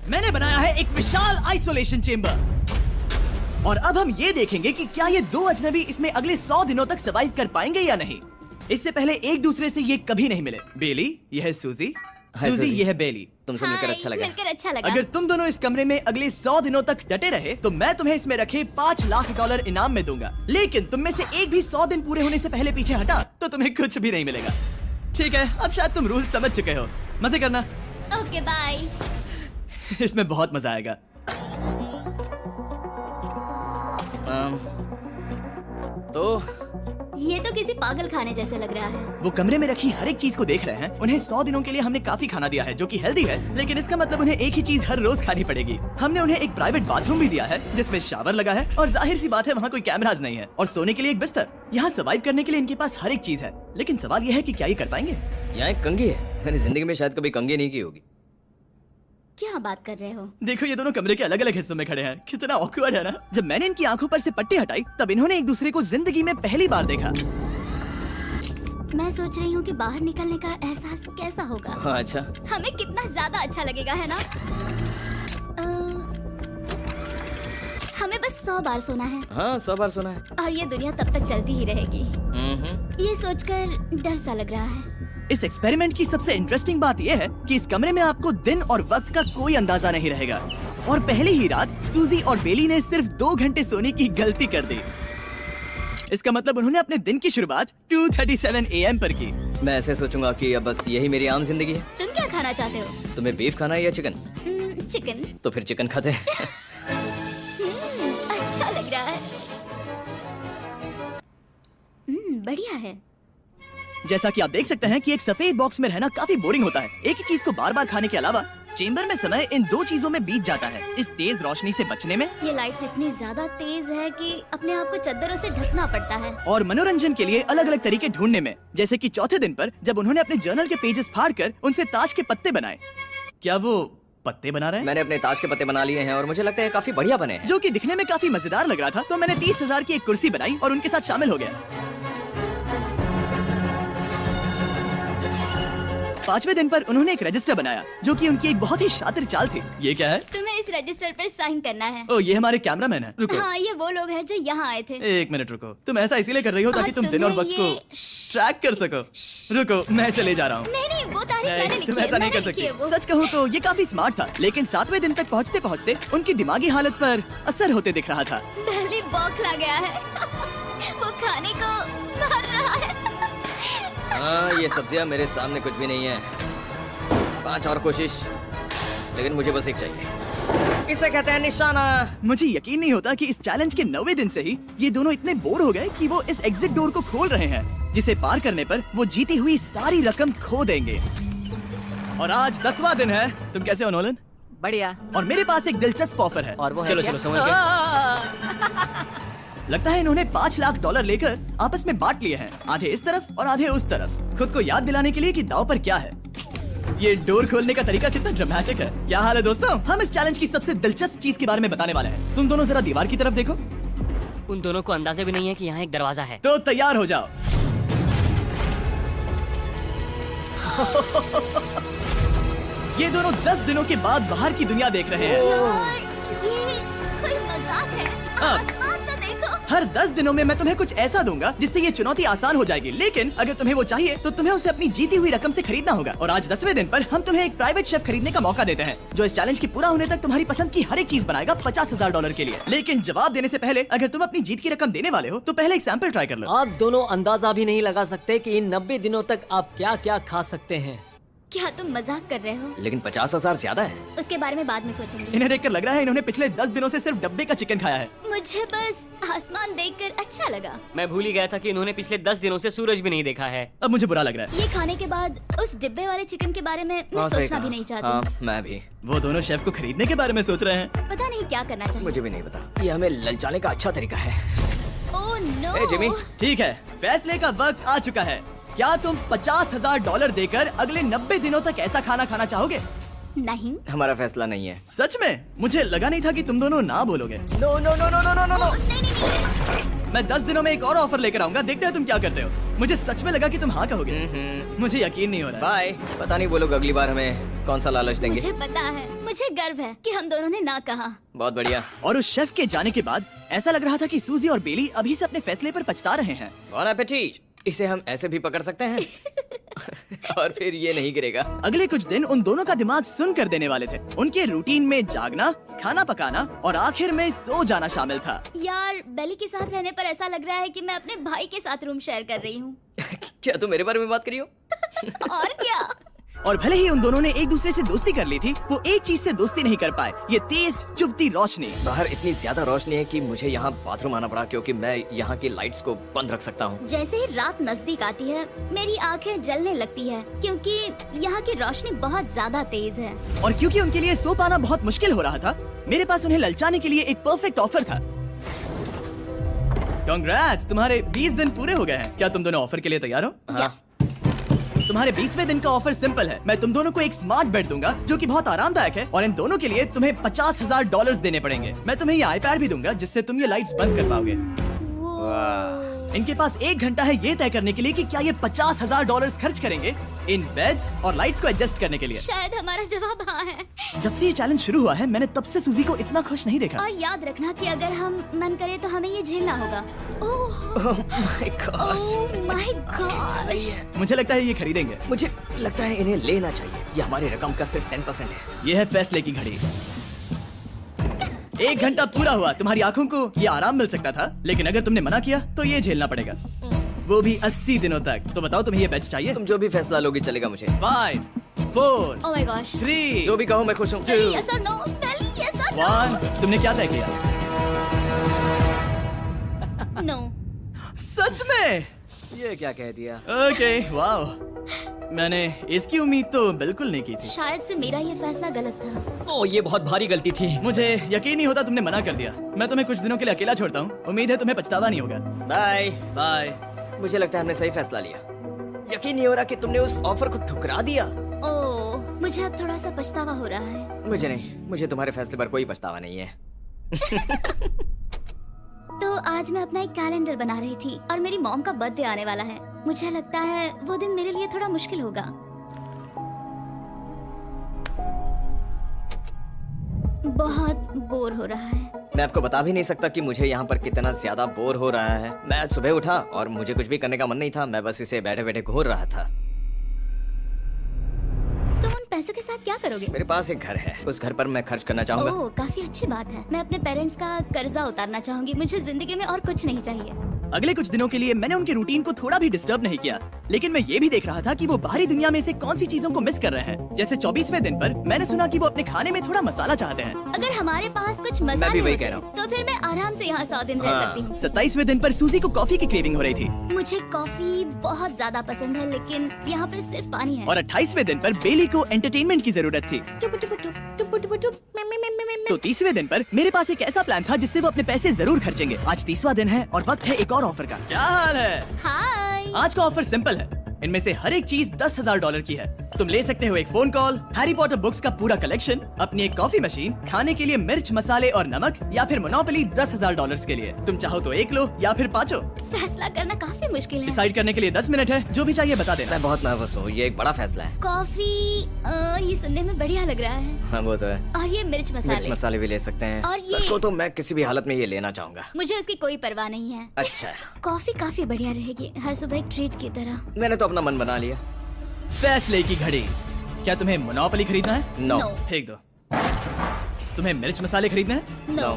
मैंने बनाया है एक विशाल आइसोलेशन चेम्बर और अब हम ये देखेंगे कि क्या ये दो अजनबी इसमें अगले 100 दिनों तक सर्वाइव कर पाएंगे या नहीं। इससे पहले एक दूसरे से ये कभी नहीं मिले। बेली, ये है सूजी, सूजी ये है बेली। तुमसे मिलकर अच्छा लगा। मिलकर अच्छा लगा। अगर तुम दोनों इस कमरे में अगले 100 दिनों तक डटे रहे तो मैं तुम्हें इसमें रखे $5 लाख इनाम में दूंगा। लेकिन तुम में से एक भी 100 दिन पूरे होने से पहले पीछे हटा तो तुम्हें कुछ भी नहीं मिलेगा। ठीक है, अब शायद तुम रूल समझ चुके हो। मजे करना। Okay bye. इसमें बहुत मजा आएगा। तो ये तो किसी पागल खाने जैसे लग रहा है। वो कमरे में रखी हर एक चीज को देख रहे हैं। उन्हें 100 दिनों के लिए हमने काफी खाना दिया है जो कि हेल्दी है, लेकिन इसका मतलब उन्हें एक ही चीज हर रोज खानी पड़ेगी। हमने उन्हें एक प्राइवेट बाथरूम भी दिया है जिसमें शावर लगा है और जाहिर सी बात है वहाँ कोई कैमराज नहीं है, और सोने के लिए एक बिस्तर। यहाँ सर्वाइव करने के लिए इनके पास हर एक चीज है, लेकिन सवाल यह है कि क्या ये कर पाएंगे। यहाँ एक कंघी है। मैंने जिंदगी में शायद कभी कंघी नहीं की होगी। क्या बात कर रहे हो? देखो ये दोनों कमरे के अलग अलग हिस्सों में खड़े हैं। कितना ऑकवर्ड है ना। जब मैंने इनकी आंखों पर से पट्टी हटाई तब इन्होंने एक दूसरे को जिंदगी में पहली बार देखा। मैं सोच रही हूँ कि बाहर निकलने का एहसास कैसा होगा। हाँ, अच्छा। हमें कितना ज्यादा अच्छा लगेगा, है ना? हमें बस 100 बार सोना है। हाँ, 100 बार सोना है। और ये दुनिया तब तक चलती ही रहेगी। ये सोचकर डर सा लग रहा है। इस एक्सपेरिमेंट की सबसे इंटरेस्टिंग बात यह है कि इस कमरे में आपको दिन और वक्त का कोई अंदाजा नहीं रहेगा। और पहली ही रात सूजी और बेली ने सिर्फ 2 घंटे सोने की गलती कर दी। इसका मतलब उन्होंने अपने दिन की शुरुआत 2:37 AM पर की। मैं ऐसे सोचूंगा कि अब बस यही मेरी आम जिंदगी है। तुम क्या खाना चाहते हो? तुम्हें बीफ खाना है या चिकन? चिकन। तो फिर चिकन खाते हैं। अच्छा लग रहा है। बढ़िया है। जैसा कि आप देख सकते हैं कि एक सफेद बॉक्स में रहना काफी बोरिंग होता है। एक ही चीज को बार बार खाने के अलावा चेंबर में समय इन 2 चीजों में बीत जाता है, इस तेज रोशनी से बचने में। ये लाइट्स इतनी ज्यादा तेज है कि अपने आप को चद्दरों से ढकना पड़ता है। और मनोरंजन के लिए अलग अलग तरीके ढूंढने में, जैसे कि चौथे दिन पर जब उन्होंने अपने जर्नल के पेजेस फाड़कर उनसे ताश के पत्ते बनाए। क्या वो पत्ते बना रहे हैं? मैंने अपने ताश के पत्ते बना लिए हैं और मुझे लगता है काफी बढ़िया बने हैं। जो कि दिखने में काफी मजेदार लग रहा था, तो मैंने 30,000 की एक कुर्सी बनाई और उनके साथ शामिल हो गया। 5वें दिन पर उन्होंने एक रजिस्टर बनाया जो कि उनकी एक बहुत ही शातिर चाल थी। ये क्या है? तुम्हें इस रजिस्टर पर साइन करना है। ओ, ये हमारे कैमरामैन है। रुको। हाँ, ये वो लोग हैं जो यहाँ आए थे। 1 मिनट रुको। तुम ऐसा इसीलिए कर रही हो ताकि तुम दिन और वक्त को ट्रैक कर सको। रुको, मैं इसे ले जा रहा हूँ। नहीं, वो तारीख मैंने लिखी तुम है। ऐसा नहीं कर सकती। सच कहूँ तो ये काफी स्मार्ट था, लेकिन 7वें दिन तक पहुँचते पहुँचते उनकी दिमागी हालत पर असर होते दिख रहा था। पहले बौखला गया है। वो खाने को मार रहा है। हाँ, ये सब्जियाँ मेरे सामने कुछ भी नहीं है। 5 और कोशिश, लेकिन मुझे बस एक चाहिए। इसे कहते हैं निशाना। मुझे यकीन नहीं होता कि इस चैलेंज के 9वें दिन से ही ये दोनों इतने बोर हो गए कि वो इस एग्जिट डोर को खोल रहे हैं, जिसे पार करने पर वो जीती हुई सारी रकम खो देंगे। और आज 10वां दिन है। तुम कैसे हो नोलन? बढ़िया। और मेरे पास एक दिलचस्प ऑफर है। और वो है चलो क्या? चलो, समझ गए। लगता है इन्होंने $5 लाख लेकर आपस में बांट लिए हैं, आधे इस तरफ और आधे उस तरफ, खुद को याद दिलाने के लिए कि दांव पर क्या है। ये डोर खोलने का तरीका कितना ड्रामेटिक है। क्या हाल है दोस्तों? हम इस चैलेंज की सबसे दिलचस्प चीज के बारे में बताने वाले हैं। तुम दोनों जरा दीवार की तरफ देखो। उन दोनों को अंदाजा भी नहीं है कि यहाँ एक दरवाजा है। तो तैयार हो जाओ। ये दोनों 10 दिनों के बाद बाहर की दुनिया देख रहे हैं। यार, ये कोई मजाक है। आसमान तो देखो। हर 10 दिनों में मैं तुम्हें कुछ ऐसा दूंगा जिससे ये चुनौती आसान हो जाएगी, लेकिन अगर तुम्हें वो चाहिए तो तुम्हें उसे अपनी जीती हुई रकम से खरीदना होगा। और आज 10वें दिन पर हम तुम्हें एक प्राइवेट शेफ खरीदने का मौका देते हैं जो इस चैलेंज की पूरा होने तक तुम्हारी पसंद की हर एक चीज बनाएगा $50,000 के लिए। लेकिन जवाब देने से पहले अगर तुम अपनी जीत की रकम देने वाले हो तो पहले एक सैंपल ट्राई कर लो। आप दोनों अंदाजा भी नहीं लगा सकते कि इन 90 दिनों तक आप क्या क्या खा सकते हैं। क्या तुम मजाक कर रहे हो? लेकिन 50,000 ज्यादा है। उसके बारे में बाद में सोचेंगे। इन्हें देखकर लग रहा है इन्होंने पिछले 10 दिनों से सिर्फ डब्बे का चिकन खाया है। मुझे बस आसमान देखकर अच्छा लगा। मैं भूल ही गया था कि इन्होंने पिछले 10 दिनों से सूरज भी नहीं देखा है। अब मुझे बुरा लग रहा है। ये खाने के बाद उस डिब्बे वाले चिकन के बारे में मैं सोचना भी नहीं चाहती। हाँ, मैं भी। वो दोनों शेफ को खरीदने के बारे में सोच रहे हैं। पता नहीं क्या करना चाहिए। मुझे भी नहीं पता। ये हमें ललचाने का अच्छा तरीका है। Oh no. ए, जिमी। ठीक है, फैसले का वक्त आ चुका है। क्या तुम $50,000 देकर अगले 90 दिनों तक ऐसा खाना खाना चाहोगे? नहीं। हमारा फैसला नहीं है। सच में मुझे लगा नहीं था कि तुम दोनों ना बोलोगे। No no no no no no no no. नहीं नहीं नहीं। मैं 10 दिनों में एक और ऑफर लेकर आऊंगा, देखते हैं तुम क्या करते हो। मुझे सच में लगा कि तुम हाँ कहोगे। मुझे यकीन नहीं हो रहा है। बाय। पता नहीं वो लोग अगली बार हमें कौन सा लालच देंगे। मुझे पता है, मुझे गर्व है कि हम दोनों ने ना कहा। बहुत बढ़िया। और उस शेफ के जाने के बाद ऐसा लग रहा था कि सूजी और बेली अभी से अपने फैसले पर पछता रहे हैं। बॉन एपेटीट। इसे हम ऐसे भी पकड़ सकते हैं और फिर ये नहीं गिरेगा। अगले कुछ दिन उन दोनों का दिमाग सुन कर देने वाले थे। उनके रूटीन में जागना, खाना पकाना और आखिर में सो जाना शामिल था। यार बेली के साथ रहने पर ऐसा लग रहा है कि मैं अपने भाई के साथ रूम शेयर कर रही हूँ। क्या तुम मेरे बारे में बात करी हो? और क्या। और भले ही उन दोनों ने एक दूसरे से दोस्ती कर ली थी, वो एक चीज से दोस्ती नहीं कर पाए, ये तेज चुभती रोशनी। बाहर इतनी ज्यादा रोशनी है कि मुझे यहाँ बाथरूम आना पड़ा क्योंकि मैं यहाँ की लाइट्स को बंद रख सकता हूँ। जैसे ही रात नजदीक आती है मेरी आंखें जलने लगती है क्योंकि यहाँ की रोशनी बहुत ज्यादा तेज है। और क्योंकि उनके लिए सो पाना बहुत मुश्किल हो रहा था, मेरे पास उन्हें ललचाने के लिए एक परफेक्ट ऑफर था। कांग्रेट्स, तुम्हारे 20 दिन पूरे हो गए हैं। क्या तुम दोनों ऑफर के लिए तैयार हो? हाँ। तुम्हारे 20वें दिन का ऑफर सिंपल है। मैं तुम दोनों को एक स्मार्ट बेड दूंगा जो कि बहुत आरामदायक है, और इन दोनों के लिए तुम्हें $50,000 देने पड़ेंगे। मैं तुम्हें ये आईपैड भी दूंगा जिससे तुम ये लाइट्स बंद कर पाओगे। वाह। इनके पास 1 घंटा है ये तय करने के लिए कि क्या ये $50,000 खर्च करेंगे इन बेड्स और लाइट्स को एडजस्ट करने के लिए। शायद हमारा जवाब हाँ है। जब से ये चैलेंज शुरू हुआ है, मैंने तब से सूजी को इतना खुश नहीं देखा। और याद रखना कि अगर हम मन करे तो हमें ये झेलना होगा। Oh my gosh. My gosh. मुझे लगता है ये खरीदेंगे। मुझे लगता है इन्हें लेना चाहिए। ये हमारी रकम का सिर्फ 10% है। ये है फैसले की घड़ी। 1 घंटा पूरा हुआ, तुम्हारी आंखों को ये आराम मिल सकता था, लेकिन अगर तुमने मना किया तो ये झेलना पड़ेगा, वो भी 80 दिनों तक। तो बताओ, तुम्हें ये बेड चाहिए? तुम जो भी फैसला लोगे चलेगा मुझे। 5 4 ओह माय गॉश। 3 जो भी कहो मैं खुश हूँ। यस और नो। यस और 1। तुमने क्या तय किया? नो। सच में? ये क्या कह दिया? Okay, wow. मैंने इसकी उम्मीद तो बिल्कुल नहीं की थी। शायद से मेरा ये फैसला गलत था। ओ, ये बहुत भारी गलती थी। मुझे यकीन नहीं होता तुमने मना कर दिया। मैं तुम्हें कुछ दिनों के लिए अकेला छोड़ता हूँ। उम्मीद है तुम्हें पछतावा नहीं होगा। Bye bye. मुझे लगता है हमने सही फैसला लिया। यकीन नहीं हो रहा कि तुमने उस ऑफर को ठुकरा दिया। ओह, मुझे अब थोड़ा सा पछतावा हो रहा है। मुझे नहीं, मुझे तुम्हारे फैसले पर कोई पछतावा नहीं है। तो आज मैं अपना एक कैलेंडर बना रही थी और मेरी मॉम का बर्थडे आने वाला है। मुझे लगता है वो दिन मेरे लिए थोड़ा मुश्किल होगा। बहुत बोर हो रहा है। मैं आपको बता भी नहीं सकता कि मुझे यहाँ पर कितना ज्यादा बोर हो रहा है। मैं आज सुबह उठा और मुझे कुछ भी करने का मन नहीं था। मैं बस इसे बैठे बैठे घूर रहा था। तुम उन पैसों के साथ क्या करोगे? मेरे पास एक घर है, उस घर पर मैं खर्च करना चाहूंगा। ओह, काफी अच्छी बात है। मैं अपने पेरेंट्स का कर्जा उतारना चाहूंगी। मुझे जिंदगी में और कुछ नहीं चाहिए। अगले कुछ दिनों के लिए मैंने उनके रूटीन को थोड़ा भी डिस्टर्ब नहीं किया, लेकिन मैं ये भी देख रहा था कि वो बाहरी दुनिया में से कौन सी चीजों को मिस कर रहे हैं। जैसे 24वें दिन पर मैंने सुना कि वो अपने खाने में थोड़ा मसाला चाहते हैं। अगर हमारे पास कुछ मैं भी मसाले वही होते कह रहा हूँ। तो फिर मैं आराम से यहाँ 100 दिन रह हाँ। सकती हूँ। 27वें दिन पर सूजी को कॉफी की क्रेविंग हो रही थी, मुझे कॉफी बहुत ज्यादा पसंद है, लेकिन यहाँ पर सिर्फ पानी है। और 28वें दिन पर बेली को एंटरटेनमेंट की जरूरत थी। तो 30वें दिन पर मेरे पास एक ऐसा प्लान था जिससे वो अपने पैसे जरूर खर्चेंगे। आज 30वां दिन है और वक्त है एक और ऑफर का। क्या हाल है? हाय। आज का ऑफर सिंपल है। इनमें से हर एक चीज $10,000 की है। तुम ले सकते हो एक phone call, Harry Potter books का पूरा कलेक्शन, अपनी एक कॉफी मशीन, खाने के लिए मिर्च मसाले और नमक, या फिर मोनोपोली $10,000 के लिए। तुम चाहो तो 1 लो या फिर 5। फैसला करना काफी मुश्किल है। डिसाइड करने के लिए 10 मिनट है। जो भी चाहिए बता देना। मैं बहुत नर्वस हूँ। ये एक बड़ा फैसला है। कॉफी ये सुनने में बढ़िया लग रहा है। हाँ वो तो है। और ये मिर्च मिर्च मसाले। मसाले भी ले सकते हैं। और ये- सच को तो मैं किसी भी हालत में ये लेना चाहूंगा। मुझे उसकी कोई परवाह नहीं है। अच्छा, कॉफी काफी बढ़िया रहेगी, हर सुबह एक ट्रीट की तरह। मैंने तो अपना मन बना लिया। फैसले की घड़ी। क्या तुम्हें मोनोपोली खरीदना है? नो। No। फेंक दो। तुम्हें मिर्च मसाले खरीदना है? नो।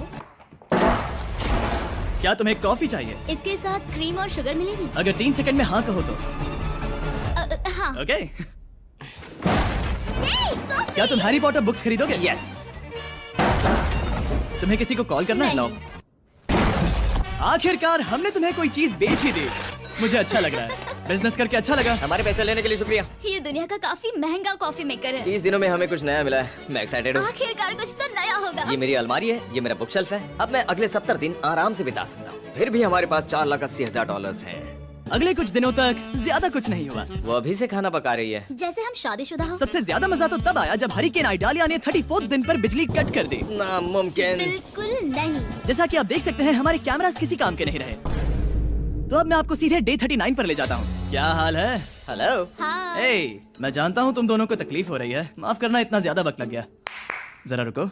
क्या तुम्हें कॉफी चाहिए? इसके साथ क्रीम और शुगर मिलेगी? अगर 3 सेकंड में हाँ कहो तो। हाँ। ओके। Hey, Sophie! क्या तुम हैरी पॉटर बुक्स खरीदोगे? यस। तुम्हें किसी को कॉल करना है? नहीं। आखिरकार हमने तुम्हें कोई चीज बेच ही दी। मुझे अच्छा लग रहा है। बिजनेस करके अच्छा लगा। हमारे पैसे लेने के लिए शुक्रिया। ये दुनिया का काफी महंगा कॉफी मेकर है। 30 दिनों में हमें कुछ नया मिला है। मैं एक्साइटेड हूँ। आखिरकार कुछ तो नया होगा। ये मेरी अलमारी है, ये मेरा बुक शेल्फ है। अब मैं अगले 70 दिन आराम से बिता सकता हूँ। फिर भी हमारे पास $4,80,000 हैं। अगले कुछ दिनों तक ज्यादा कुछ नहीं हुआ। वो अभी से खाना पका रही है। जैसे हम शादीशुदा हो। सबसे ज्यादा मजा तो तब आया जब हरिकेन आइडालिया ने 34 दिन पर बिजली कट कर दी। नामुमकिन। बिल्कुल नहीं। जैसा कि आप देख सकते हैं हमारे कैमरास किसी काम के नहीं रहे। तो अब मैं आपको सीधे डे 39 पर ले जाता हूँ। क्या हाल है? हेलो। हाँ। ए, मैं जानता हूँ तुम दोनों को तकलीफ हो रही है। माफ करना इतना ज्यादा वक्त लग गया। जरा रुको।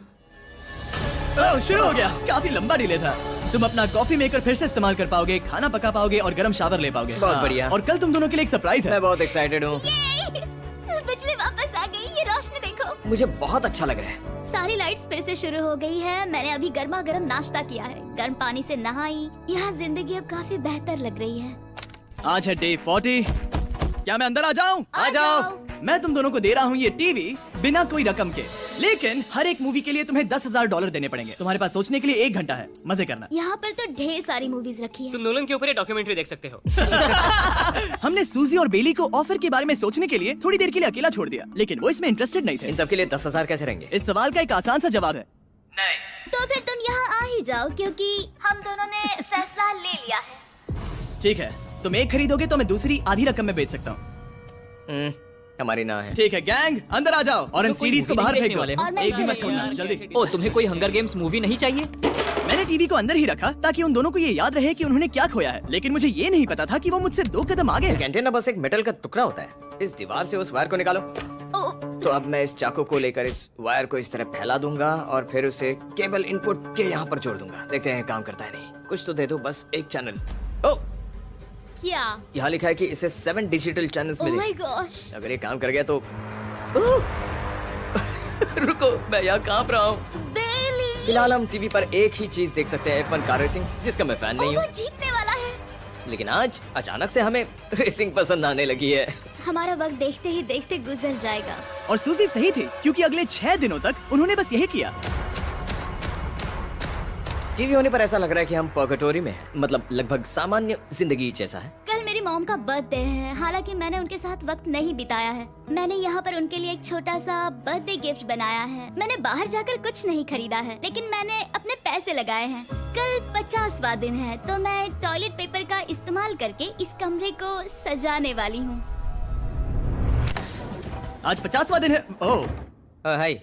ओह, शुरू हो गया। काफी लंबा डिले था। तुम अपना कॉफी मेकर फिर से इस्तेमाल कर पाओगे, खाना पका पाओगे और गर्म शावर ले पाओगे। बहुत हाँ, बढ़िया। और कल तुम दोनों के लिए एक सरप्राइज है। मैं बहुत एक्साइटेड हूँ। बिजली वापस आ गई। ये रोशनी देखो। मुझे बहुत अच्छा लग रहा है। सारी लाइट्स फिर से शुरू हो गई है। मैंने अभी गर्मा गर्म नाश्ता किया है, गर्म पानी से नहाई। यहाँ जिंदगी अब काफी बेहतर लग रही है। आज है डे 40। क्या मैं अंदर आ जाऊँ? आ जाओ। मैं तुम दोनों को दे रहा हूँ ये टीवी बिना कोई रकम के, लेकिन हर एक मूवी के लिए तुम्हें $10,000 देने पड़ेंगे। तुम्हारे पास सोचने के लिए 1 घंटा है। मजे करना। यहाँ पर तो ढेर सारी मूवीज रखी है। तुम नोलन के ऊपर ये डॉक्यूमेंट्री देख सकते हो। हमने सूजी और बेली को ऑफर के बारे में सोचने के लिए थोड़ी देर के लिए अकेला छोड़ दिया, लेकिन वो इसमें इंटरेस्टेड नहीं थे। इन सब के लिए 10,000 कैसे रहेंगे? इस सवाल का एक आसान सा जवाब है नहीं। तो फिर तुम यहाँ आ ही जाओ, क्योंकि हम दोनों ने फैसला ले लिया है। ठीक है, तुम एक खरीदोगे तो मैं दूसरी आधी रकम में बेच सकता हूँ। हमारी ना है। ठीक है गैंग, अंदर आ जाओ और इन कोई सीडीज को movie बाहर नहीं फेंक देखने वाले दो। हो? और मैं एक भी इसे मत छोड़ना, रखूंगी। जल्दी। ओ, तुम्हें कोई हंगर गेम्स मूवी नहीं चाहिए? मैंने टीवी को अंदर ही रखा ताकि उन दोनों को ये याद रहे कि उन्होंने क्या खोया है, लेकिन मुझे ये नहीं पता था कि वो मुझसे 2 कदम आगे हैं। एंटेना बस एक मेटल का टुकड़ा होता है। इस दीवार से उस वायर को निकालो। ओ, तो अब मैं इस चाकू को लेकर इस वायर को इस तरह फैला दूंगा और फिर उसे केबल इनपुट के यहाँ पर जोड़ दूंगा। देखते हैं काम करता है नहीं। कुछ तो दे दो, बस एक चैनल। ओ, क्या? यहाँ लिखा है कि इसे 7 डिजिटल चैनल्स ओह माय मिले। गॉश। अगर ये काम कर गया तो रुको, मैं यहाँ कांप रहा हूँ। बेली। फिलहाल हम टीवी पर एक ही चीज देख सकते हैं, F1 कार रेसिंग, जिसका मैं फैन नहीं वो हूँ। जीतने वाला है। लेकिन आज अचानक से हमें रेसिंग पसंद आने लगी है। हमारा वक्त देखते ही देखते गुजर जाएगा। और सूजी सही थी, क्योंकि अगले 6 दिनों तक उन्होंने बस यही किया। टीवी होने पर ऐसा लग रहा है कि हम पर्गेटोरी में हैं। मतलब लगभग सामान्य जिंदगी जैसा है। कल मेरी मॉम का बर्थडे है, हालांकि मैंने उनके साथ वक्त नहीं बिताया है। मैंने यहाँ पर उनके लिए एक छोटा सा बर्थडे गिफ्ट बनाया है। मैंने बाहर जाकर कुछ नहीं खरीदा है, लेकिन मैंने अपने पैसे लगाए हैं। कल 50वां दिन है, तो मैं टॉयलेट पेपर का इस्तेमाल करके इस कमरे को सजाने वाली हूँ। आज 50वां दिन है। ओह, हाय।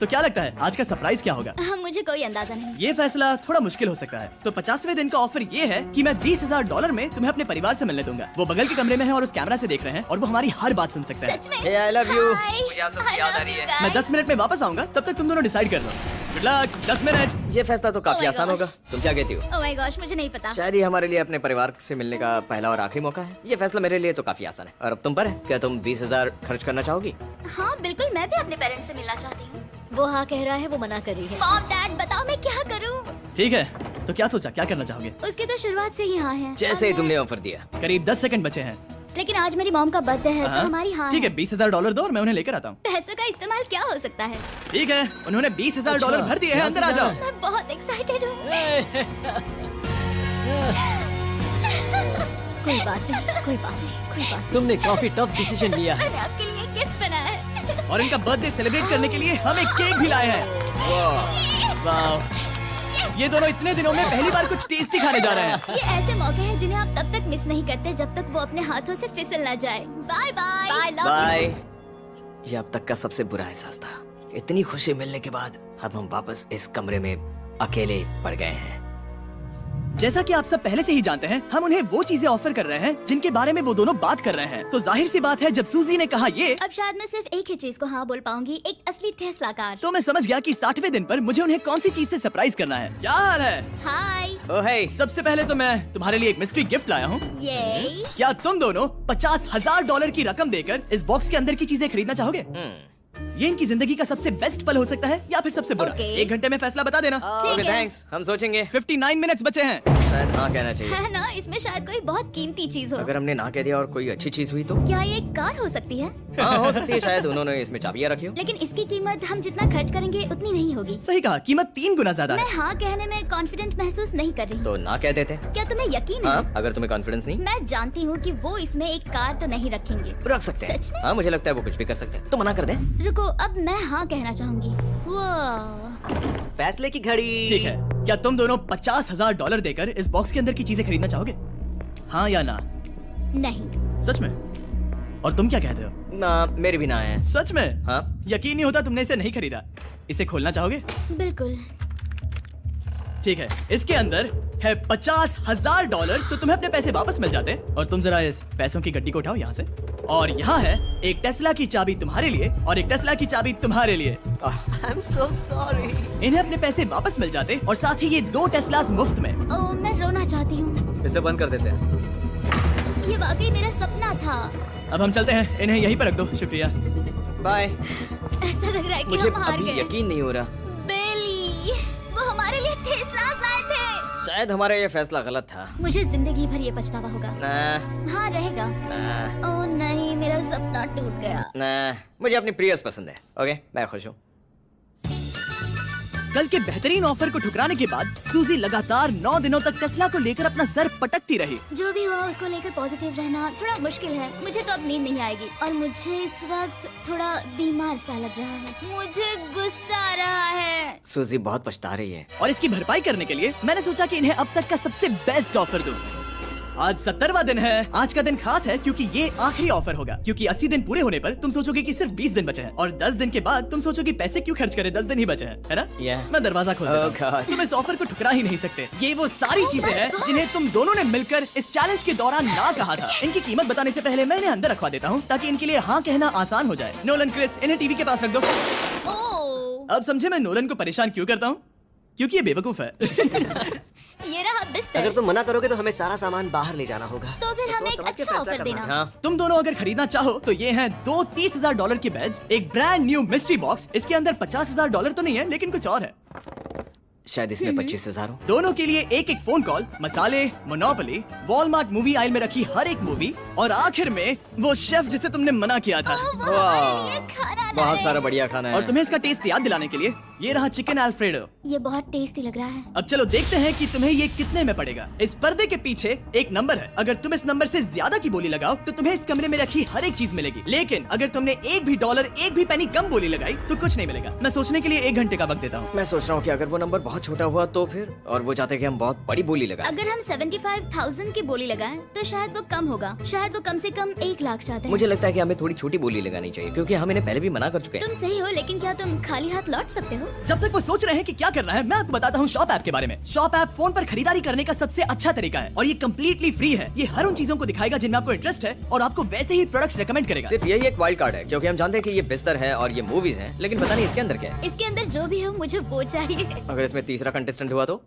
तो क्या लगता है आज का सरप्राइज क्या होगा? मुझे कोई अंदाजा नहीं। ये फैसला थोड़ा मुश्किल हो सकता है। तो 50वें दिन का ऑफर ये है कि मैं $20,000 में तुम्हें अपने परिवार से मिलने दूंगा। वो बगल के कमरे में है और उस कैमरा से देख रहे हैं और वो हमारी हर बात सुन सकते हैं। सच में? Hey, I love you. Hi. मुझे आप सबसे I याद आ love रही you है। guys. मैं 10 मिनट में वापस आऊंगा, तब तक तुम दोनों डिसाइड कर लो। Good luck. 10 मिनट। ये फैसला तो काफी Oh my आसान gosh. होगा। तुम क्या कहती हो? ओह माय गॉश, मुझे नहीं पता। शायद ये हमारे लिए अपने परिवार से मिलने का पहला और आखिरी मौका है। ये फैसला मेरे लिए तो काफी आसान है। और अब तुम पर है। क्या तुम 20,000 खर्च करना चाहोगी? हाँ बिल्कुल, मैं भी अपने पेरेंट्स से मिलना चाहती हूँ। वो हाँ कह रहा है, वो मना कर रही है। मॉम डैड बताओ मैं क्या करूँ? ठीक है, तो क्या सोचा, क्या करना चाहोगे? उसकी तो शुरुआत से ही हाँ है। जैसे ही और तुमने ऑफर दिया। करीब 10 सेकंड बचे हैं। लेकिन आज मेरी मॉम का बर्थडे है, तो हमारी हाँ ठीक है, $20,000 दो और मैं उन्हें लेकर आता हूँ। पैसों का इस्तेमाल क्या हो सकता है? ठीक है, उन्होंने $20,000 भर दिए हैं। अंदर आ जाओ। मैं बहुत एक्साइटेड हूँ। कोई बात नहीं, कोई बात नहीं, कोई बात नहीं। तुमने काफी टफ डिसीजन लिया है। मैंने आपके लिए गिफ्ट बनाया है। और इनका बर्थडे सेलिब्रेट करने के लिए हम एक केक भी लाए हैं। वाह, ये दोनों इतने दिनों में पहली बार कुछ टेस्टी खाने जा रहे हैं। ये ऐसे मौके हैं जिन्हें आप तब तक मिस नहीं करते जब तक वो अपने हाथों से फिसल ना जाए। Bye bye. Bye love bye. ये अब तक का सबसे बुरा एहसास था। इतनी खुशी मिलने के बाद अब हम वापस इस कमरे में अकेले पड़ गए हैं। जैसा कि आप सब पहले से ही जानते हैं, हम उन्हें वो चीजें ऑफर कर रहे हैं जिनके बारे में वो दोनों बात कर रहे हैं। तो जाहिर सी बात है, जब सूजी ने कहा ये, अब शायद मैं सिर्फ एक ही चीज को हाँ बोल पाऊंगी, एक असली टेस्ला कार। तो मैं समझ गया कि 60वें दिन पर मुझे उन्हें कौन सी चीज से सरप्राइज करना है। क्या हाल है? हाय। ओह हे। सबसे पहले तो मैं तुम्हारे लिए एक मिस्ट्री गिफ्ट लाया हूँ। ये क्या तुम दोनों $50,000 की रकम देकर इस बॉक्स के अंदर की चीजें खरीदना चाहोगे? ये इनकी जिंदगी का सबसे बेस्ट पल हो सकता है या फिर सबसे बुरा। Okay. 1 घंटे में फैसला बता देना। ठीक ओके है। थैंक्स, हम सोचेंगे। 59 मिनट्स बचे हैं। शायद हाँ कहना चाहिए। है ना, इसमें शायद कोई बहुत कीमती चीज हो। अगर हमने ना कह दिया और कोई अच्छी चीज हुई तो? क्या ये एक कार हो सकती है? हाँ हो सकती है, शायद उन्होंने इसमें चाबियां रखी हो। लेकिन इसकी कीमत हम जितना खर्च करेंगे उतनी नहीं होगी। सही कहा, कीमत 3 गुना ज्यादा मैं है। हाँ कहने में कॉन्फिडेंट महसूस नहीं कर रही हूँ। तो ना कह देते। क्या तुम्हें यकीन है? हाँ, अगर तुम्हें कॉन्फिडेंस नहीं, मैं जानती हूँ कि वो इसमें एक कार तो नहीं रखेंगे। रख सकते हैं। सच में? हाँ मुझे लगता है वो कुछ भी कर सकते हैं। तो मना कर दे। रुको, अब मैं हाँ कहना चाहूंगी। वाह, फैसले की घड़ी। ठीक है, क्या तुम दोनों $50,000 देकर इस बॉक्स के अंदर की चीजें खरीदना चाहोगे? हाँ या ना? नहीं। सच में? और तुम क्या कहते हो? ना, मेरे भी ना है। सच में? हाँ। यकीन नहीं होता तुमने इसे नहीं खरीदा। इसे खोलना चाहोगे? बिल्कुल। ठीक है, इसके अंदर है $50,000, तो तुम्हें अपने पैसे वापस मिल जाते। और तुम जरा इस पैसों की गड्डी को उठाओ यहाँ से। और यहाँ है एक टेस्ला की चाबी तुम्हारे लिए और एक टेस्ला की चाबी तुम्हारे लिए। I'm so sorry। इन्हें अपने पैसे वापस मिल जाते और साथ ही ये 2 टेस्लास मुफ्त में। ओह, मैं रोना चाहती हूँ। इसे बंद कर देते हैं। ये वाकई मेरा सपना था। अब हम चलते हैं, इन्हें यहीं पर रख दो। शुक्रिया। बाय। ऐसा लग रहा है कि मुझे हम हार अभी गए। यकीन नहीं हो रहा। बेली, वो हमारे लिए टेस्लास लाए थे। शायद हमारा ये फैसला गलत था। मुझे जिंदगी भर ये पछतावा होगा। ना, हाँ, रहेगा। ना, ओह नहीं, मेरा सपना टूट गया। ना, मुझे अपनी प्रियस पसंद है। ओके, मैं खुश हूँ। कल के बेहतरीन ऑफर को ठुकराने के बाद सूजी लगातार 9 दिनों तक टेस्ला को लेकर अपना सर पटकती रही। जो भी हुआ उसको लेकर पॉजिटिव रहना थोड़ा मुश्किल है। मुझे तो अब नींद नहीं आएगी और मुझे इस वक्त थोड़ा बीमार सा लग रहा है। मुझे गुस्सा आ रहा है। सूजी बहुत पछता रही है। और इसकी भरपाई करने के लिए मैंने सोचा कि इन्हें अब तक का सबसे बेस्ट ऑफर दूं। आज 70वां दिन है। आज का दिन खास है क्योंकि ये आखिरी ऑफर होगा, क्योंकि 80 दिन पूरे होने पर तुम सोचोगे कि सिर्फ 20 दिन बचे हैं और 10 दिन के बाद तुम सोचोगे पैसे क्यों खर्च करें, 10 दिन ही बचे हैं, है ना? Yeah. मैं दरवाजा खोल देता हूं। Oh God. तुम इस ऑफर को ठुकरा ही नहीं सकते। ये वो सारी चीजें हैं जिन्हें तुम दोनों ने मिलकर इस चैलेंज के दौरान ना कहा था। इनकी कीमत बताने से पहले मैं इन्हें अंदर रखवा देता हूँ ताकि इनके लिए हाँ कहना आसान हो जाए। नोलन, क्रिस, इन्हें टीवी के पास रख दो। ओह, अब समझे मैं नोलन को परेशान क्यों करता हूँ? क्योंकि ये बेवकूफ है। ये रहा बिस्तर। अगर तुम मना करोगे तो हमें सारा सामान बाहर ले जाना होगा। तो फिर हमें सोच एक समझ के अच्छा फैसला ऑफर करना देना। हाँ, तुम दोनों अगर खरीदना चाहो तो ये हैं 2 $30,000 के बेड्स, एक ब्रांड न्यू मिस्ट्री बॉक्स। इसके अंदर $50,000 तो नहीं है, लेकिन कुछ और है। शायद इसमें 25,000 हो। दोनों के लिए एक एक फोन कॉल, मसाले, मोनोपोली, वॉलमार्ट मूवी आयल में रखी हर एक मूवी और आखिर में वो शेफ जिसे तुमने मना किया था। वो हमारे लिए खाना बहुत लाए। सारा बढ़िया खाना है। और तुम्हें इसका टेस्ट याद दिलाने के लिए ये रहा चिकन अल्फ्रेडो। ये बहुत टेस्टी लग रहा है। अब चलो देखते हैं कि तुम्हें ये कितने में पड़ेगा। इस पर्दे के पीछे एक नंबर है। अगर तुम इस नंबर से ज्यादा की बोली लगाओ तो तुम्हें इस कमरे में रखी हर एक चीज मिलेगी, लेकिन अगर तुमने एक भी डॉलर, एक भी पेनी कम बोली लगाई तो कुछ नहीं मिलेगा। मैं सोचने के लिए 1 घंटे का वक्त देता हूँ। मैं सोच रहा हूँ कि अगर वो नंबर बहुत छोटा हुआ तो फिर, और वो चाहते कि हम बहुत बड़ी बोली लगाएं। अगर हम 75,000 की बोली लगाएं तो शायद वो कम होगा। शायद वो कम से कम 1 लाख चाहते हैं। मुझे लगता है कि हमें थोड़ी छोटी बोली लगानी चाहिए क्योंकि हम इन्हें पहले भी मना कर चुके हैं। तुम सही हो, लेकिन क्या तुम खाली हाथ लौट सकते हो? जब तक वो सोच रहे हैं कि क्या करना है, मैं आपको बताता हूँ शॉप ऐप के बारे में। शॉप ऐप फोन पर खरीदारी करने का सबसे अच्छा तरीका है और ये कम्प्लीटली फ्री है। ये हर उन चीजों को दिखाएगा जिनमें आपको इंटरेस्ट है और आपको वैसे ही प्रोडक्ट्स रेकमेंड करेगा। सिर्फ यही एक वाइल्ड कार्ड है क्योंकि हम जानते हैं कि ये बिस्तर है और ये मूवीज हैं, लेकिन पता नहीं इसके अंदर क्या है। इसके अंदर जो भी हो मुझे वो चाहिए। अगर इसमें तीसरा कंटेस्टेंट हुआ तो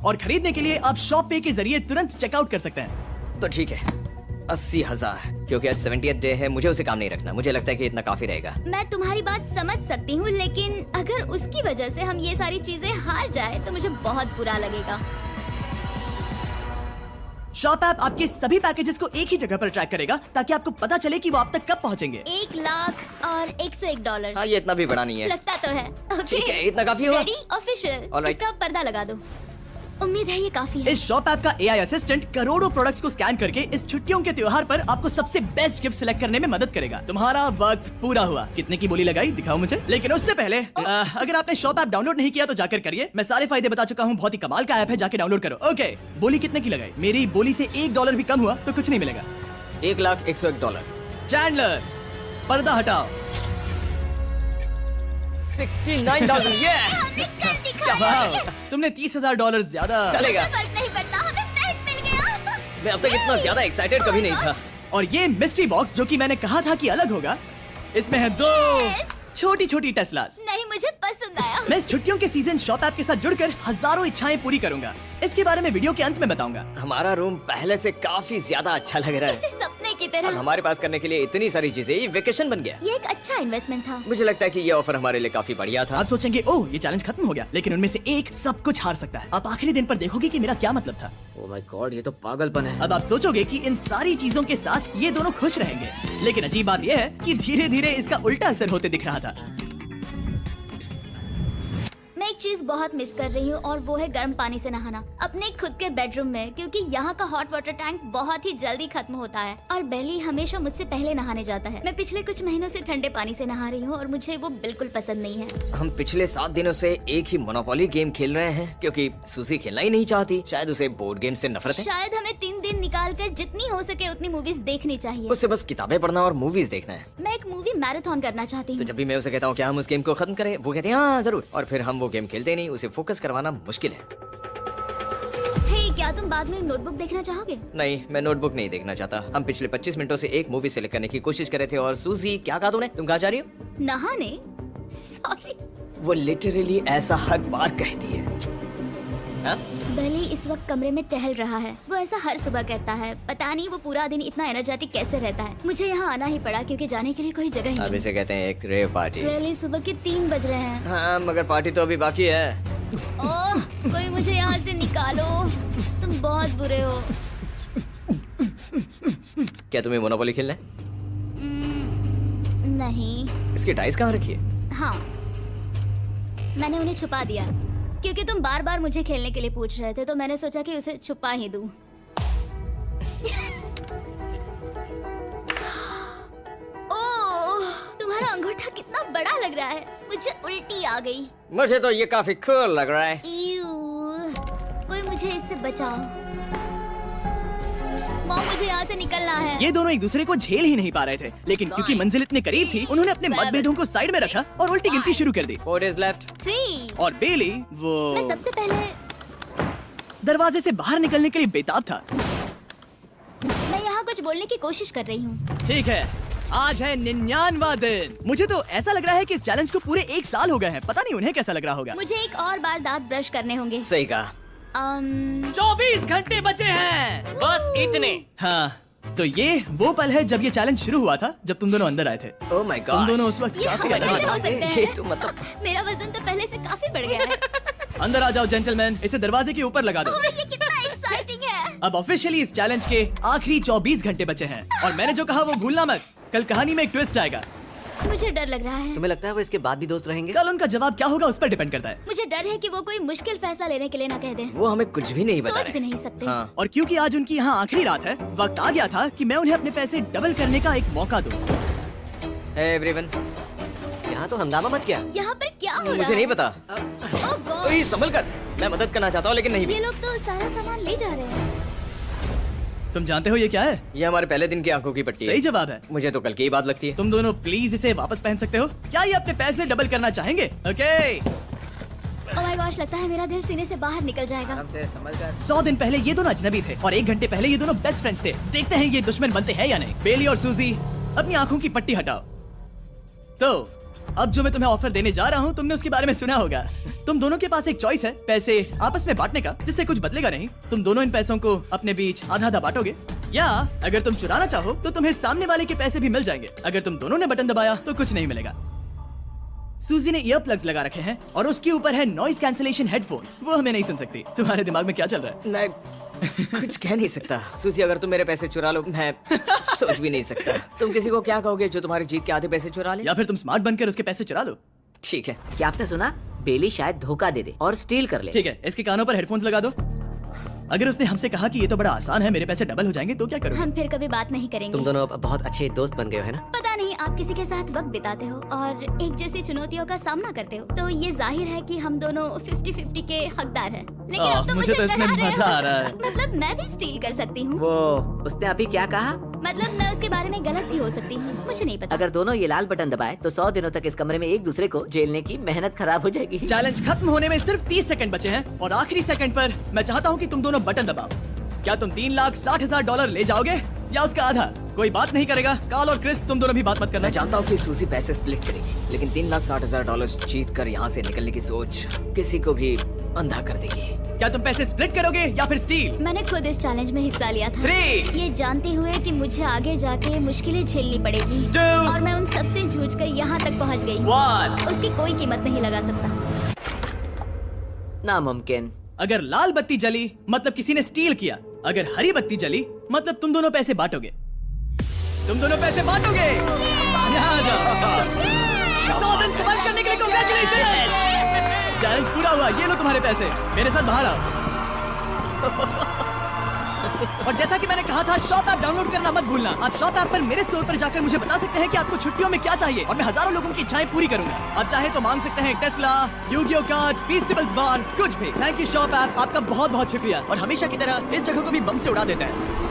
और खरीदने के लिए आप शॉप पे के जरिए तुरंत चेकआउट कर सकते हैं। तो ठीक है, 80,000, क्योंकि आज 70th डे है। मुझे उसे काम नहीं रखना। मुझे लगता है कि इतना काफी रहेगा। मैं तुम्हारी बात समझ सकती हूँ, लेकिन अगर उसकी वजह से हम ये सारी चीजें हार जाए तो मुझे बहुत बुरा लगेगा। शॉप ऐप आपके सभी पैकेजेस को एक ही जगह पर ट्रैक करेगा ताकि आपको पता चले कि वो आप तक कब पहुंचेंगे। 1 लाख और $101। हाँ, ये इतना भी बड़ा नहीं है। लगता तो है। ठीक है, इतना काफी होगा। Ready, official. Alright. इसका पर्दा लगा दो। उम्मीद है ये काफी है। इस शॉप ऐप का AI असिस्टेंट करोड़ों प्रोडक्ट्स को स्कैन करके इस छुट्टियों के त्योहार पर आपको सबसे बेस्ट गिफ्ट सिलेक्ट करने में मदद करेगा। तुम्हारा वक्त पूरा हुआ। कितने की बोली लगाई दिखाओ मुझे। लेकिन उससे पहले अगर आपने शॉप ऐप डाउनलोड नहीं किया तो जाकर करिए। मैं सारे फायदे बता चुका हूँ। बहुत ही कमाल का ऐप है, जाके डाउनलोड करो। ओके, बोली कितने की लगाई? मेरी बोली से $1 भी कम हुआ तो कुछ नहीं मिलेगा। $1,01,001। चैंडलर, पर्दा हटाओ। 69,000। ये हमने कर दिखाया। वाह, तुमने $30,000 ज्यादा। चलेगा। मुझे फर्क नहीं पड़ता, हमें बेड मिल गया। मैं अब तक इतना ज्यादा एक्साइटेड कभी नहीं था। और ये मिस्ट्री बॉक्स जो कि मैंने कहा था कि अलग होगा, इसमें है 2 Yes. छोटी छोटी टेस्लास। नहीं, मुझे पसंद आया। मैं इस छुट्टियों के सीजन शॉप ऐप के साथ जुड़कर हजारों इच्छाएं पूरी करूंगा। इसके बारे में वीडियो के अंत में बताऊंगा। हमारा रूम पहले से काफी ज्यादा अच्छा लग रहा इसे है। सपने की अब तरह। हमारे पास करने के लिए इतनी सारी चीजें, ये वेकेशन बन गया। ये एक अच्छा इन्वेस्टमेंट था। मुझे लगता है कि ये ऑफर हमारे लिए काफी बढ़िया था। आप सोचेंगे ओह ये चैलेंज खत्म हो गया, लेकिन उनमें से एक सब कुछ हार सकता है। आप आखिरी दिन पर देखोगे कि मेरा क्या मतलब था। ओह माय गॉड, ये तो पागलपन है। अब आप सोचोगे कि इन सारी चीजों के साथ ये दोनों खुश रहेंगे, लेकिन अजीब बात यह है कि धीरे धीरे इसका उल्टा असर होते दिख रहा था। मैं एक चीज बहुत मिस कर रही हूँ और वो है गर्म पानी से नहाना अपने खुद के बेडरूम में, क्योंकि यहाँ का हॉट वाटर टैंक बहुत ही जल्दी खत्म होता है और बेली हमेशा मुझसे पहले नहाने जाता है। मैं पिछले कुछ महीनों से ठंडे पानी से नहा रही हूँ और मुझे वो बिल्कुल पसंद नहीं है। हम पिछले 7 दिनों से एक ही मोनोपोली गेम खेल रहे हैं क्योंकि सूजी खेलना ही नहीं चाहती। शायद उसे बोर्ड गेम से नफरत है। शायद हमें 3 दिन निकाल कर जितनी हो सके उतनी मूवीज देखनी चाहिए। उसे बस किताबें पढ़ना और मूवीज देखना है। मैं एक मूवी मैराथन करना चाहती तो हूँ। जब भी मैं उसे कहता हूँ क्या हम उस गेम को खत्म करें, वो कहते हैं हाँ जरूर, और फिर हम वो गेम खेलते नहीं। उसे फोकस करवाना मुश्किल है। हे, क्या तुम बाद में नोटबुक देखना चाहोगे? नहीं, मैं नोटबुक नहीं देखना चाहता। हम पिछले 25 मिनटों से एक मूवी सेलेक्ट करने की कोशिश कर रहे थे। और सूजी, क्या कहा तूने? तुम कहाँ जा रही हो? नहाने? सॉरी। वो लिटरली ऐसा हर बार कहती है। हाँ? बेली इस वक्त कमरे में टहल रहा है। वो ऐसा हर सुबह करता है। पता नहीं वो पूरा दिन इतना एनर्जेटिक कैसे रहता है। मुझे यहाँ आना ही पड़ा क्योंकि जाने के लिए कोई जगह ही अब नहीं। इसे कहते हैं एक रेव पार्टी। बेली, सुबह के 3 बज रहे हैं। हाँ, मगर पार्टी तो अभी बाकी है। ओह, कोई मुझे यहाँ से निकालो। तुम बहुत बुरे हो। क्या तुम्हें मोनोपोली खेलना है? नहीं। इसकी डाइस कहाँ रखी है? हाँ, मैंने उन्हें छुपा दिया क्योंकि तुम बार बार मुझे खेलने के लिए पूछ रहे थे, तो मैंने सोचा कि उसे छुपा ही दूं। ओह, तुम्हारा अंगूठा कितना बड़ा लग रहा है। मुझे उल्टी आ गई। मुझे तो ये काफी कूल लग रहा है। ईऊ, कोई मुझे इससे बचाओ। मॉम, मुझे यहाँ से निकलना है। ये दोनों एक दूसरे को झेल ही नहीं पा रहे थे, लेकिन क्योंकि मंजिल इतने करीब थी, उन्होंने अपने मतभेदों को साइड में रखा और उल्टी गिनती शुरू कर दी। 4 days left। 3। और बेली वो मैं सबसे पहले दरवाजे से बाहर निकलने के लिए बेताब था। मैं यहाँ कुछ बोलने की कोशिश कर रही हूँ। ठीक है, आज है 99वां दिन। मुझे तो ऐसा लग रहा है कि इस चैलेंज को पूरे 1 साल हो गए हैं। पता नहीं उन्हें कैसा लग रहा होगा। मुझे एक और बार दांत ब्रश करने होंगे। सही कहा। 24 घंटे बचे हैं। बस इतने। हाँ, तो ये वो पल है जब ये चैलेंज शुरू हुआ था, जब तुम दोनों अंदर आए थे। ओह माय तुम गॉड। दोनों उस वक्त ये काफी हम कैसे हो अलग थे। सकते ये हैं? तो मतलब मेरा वजन तो पहले से काफी बढ़ गया है। अंदर आ जाओ जेंटलमैन, इसे दरवाजे के ऊपर लगा दो। ओह, ये कितना एक्साइटिंग है। अब ऑफिशियली इस चैलेंज के आखिरी 24 घंटे बचे हैं और मैंने जो कहा वो भूलना मत। कल कहानी में एक ट्विस्ट आएगा। मुझे डर लग रहा है। तुम्हें लगता है वो इसके बाद भी दोस्त रहेंगे? कल उनका जवाब क्या होगा उस पर डिपेंड करता है। मुझे डर है कि वो कोई मुश्किल फैसला लेने के लिए ना कह दे। वो हमें कुछ भी नहीं बता सोच भी रहे। नहीं सकते। हाँ। और क्योंकि आज उनकी यहाँ आखिरी रात है, वक्त आ गया था कि मैं उन्हें अपने पैसे डबल करने का एक मौका दूं। Hey everyone। यहाँ तो हंगामा मच गया। यहाँ पर क्या हो रहा है? मुझे नहीं पता। ओह गॉड, ओए संभल कर, मैं मदद करना चाहता हूँ लेकिन नहीं भी। ये लोग तो सारा सामान ले जा रहे हैं। तुम जानते हो ये क्या है? ये हमारे पहले दिन की आंखों की पट्टी है। सही जवाब है। मुझे तो कल की ही बात लगती है। तुम दोनों प्लीज इसे वापस पहन सकते हो? क्या ये अपने पैसे डबल करना चाहेंगे? ओके। ओह माय गॉश, लगता है मेरा दिल सीने से बाहर निकल जाएगा। आराम से संभल कर। 100 दिन पहले ये दोनों अजनबी थे और 1 घंटे पहले ये दोनों बेस्ट फ्रेंड्स थे। देखते हैं ये दुश्मन बनते हैं या नहीं। बेली और सूजी, अपनी आंखों की पट्टी हटाओ। तो अब जो मैं तुम्हें ऑफर देने जा रहा हूँ, तुमने उसके बारे में सुना होगा। तुम दोनों के पास एक चॉइस है, पैसे आपस में बांटने का, जिससे कुछ बदलेगा नहीं। तुम दोनों इन पैसों को अपने बीच आधा आधा बांटोगे, या अगर तुम चुराना चाहो तो तुम्हें सामने वाले के पैसे भी मिल जाएंगे। अगर तुम दोनों ने बटन दबाया तो कुछ नहीं मिलेगा। सूजी ने ईयर प्लग्स लगा रखे हैं और उसके ऊपर है नॉइज कैंसिलेशन हेडफोन्स। वो हमें नहीं सुन सकती। तुम्हारे दिमाग में क्या चल रहा है? मैं कुछ कह नहीं सकता। सूजी, अगर तुम मेरे पैसे चुरा लो, मैं सोच भी नहीं सकता। तुम किसी को क्या कहोगे जो तुम्हारी जीत के आधे पैसे चुरा ले? या फिर तुम स्मार्ट बनकर उसके पैसे चुरा लो। ठीक है। क्या आपने सुना? बेली शायद धोखा दे दे और स्टील कर ले। ठीक है, इसके कानों पर हेडफोन्स लगा दो। अगर उसने हमसे कहा कि ये तो बड़ा आसान है, मेरे पैसे डबल हो जाएंगे, तो क्या करोगे? हम फिर कभी बात नहीं करेंगे। तुम दोनों अब बहुत अच्छे दोस्त बन गए हो, है ना? पता नहीं, आप किसी के साथ वक्त बिताते हो और एक जैसी चुनौतियों का सामना करते हो, तो ये जाहिर है कि हम दोनों 50-50 के हकदार हैं। लेकिन अब तो मुझे तो इसमें डरा रहे मजा हो। आ रहा है। मतलब मैं भी स्टील कर सकती हूँ। वो उसने अभी क्या कहा? मतलब मैं उसके बारे में गलत भी हो सकती हूँ, मुझे नहीं पता। अगर दोनों ये लाल बटन दबाए तो 100 दिनों तक इस कमरे में एक दूसरे को झेलने की मेहनत खराब हो जाएगी। चैलेंज खत्म होने में सिर्फ 30 सेकंड बचे हैं और आखिरी सेकंड पर मैं चाहता हूँ कि तुम दोनों बटन दबाओ। क्या तुम $3,60,000 ले जाओगे या उसका आधा? कोई बात नहीं करेगा। कार्ल और क्रिस, तुम दोनों भी बात मत करना। मैं जानता हूँ कि सूजी पैसे स्प्लिट करेगी, लेकिन $3,60,000 जीत कर यहाँ से निकलने की सोच किसी को भी अंधा कर देगी। क्या तुम पैसे स्प्लिट करोगे या फिर स्टील? मैंने खुद इस चैलेंज में हिस्सा लिया था, 3, ये जानते हुए कि मुझे आगे जाके मुश्किलें झेलनी पड़ेगी 2, और मैं उन सबसे जूझ कर यहाँ तक पहुँच गई। 1। उसकी कोई कीमत नहीं लगा सकता। नामुमकिन। अगर लाल बत्ती जली मतलब किसी ने स्टील किया, अगर हरी बत्ती जली मतलब तुम दोनों पैसे बांटोगे। तुम दोनों पैसे बांटोगे। यहाँ आ जाओ। 100 दिन कमाल करने के लिए congratulations! चैलेंज पूरा हुआ, ये लो तुम्हारे पैसे, मेरे साथ बाहर आओ। और जैसा कि मैंने कहा था, शॉप ऐप डाउनलोड करना मत भूलना। आप शॉप ऐप पर मेरे स्टोर पर जाकर मुझे बता सकते हैं कि आपको छुट्टियों में क्या चाहिए और मैं हजारों लोगों की इच्छाएं पूरी करूंगा। आप चाहे तो मांग सकते हैं टेस्ला, यूगियो कार्ड्स, फेस्टिवल्स बार, कुछ भी। थैंक यू शॉप ऐप, आपका बहुत बहुत शुक्रिया। और हमेशा की तरह इस जगह को भी बम से उड़ा देता है।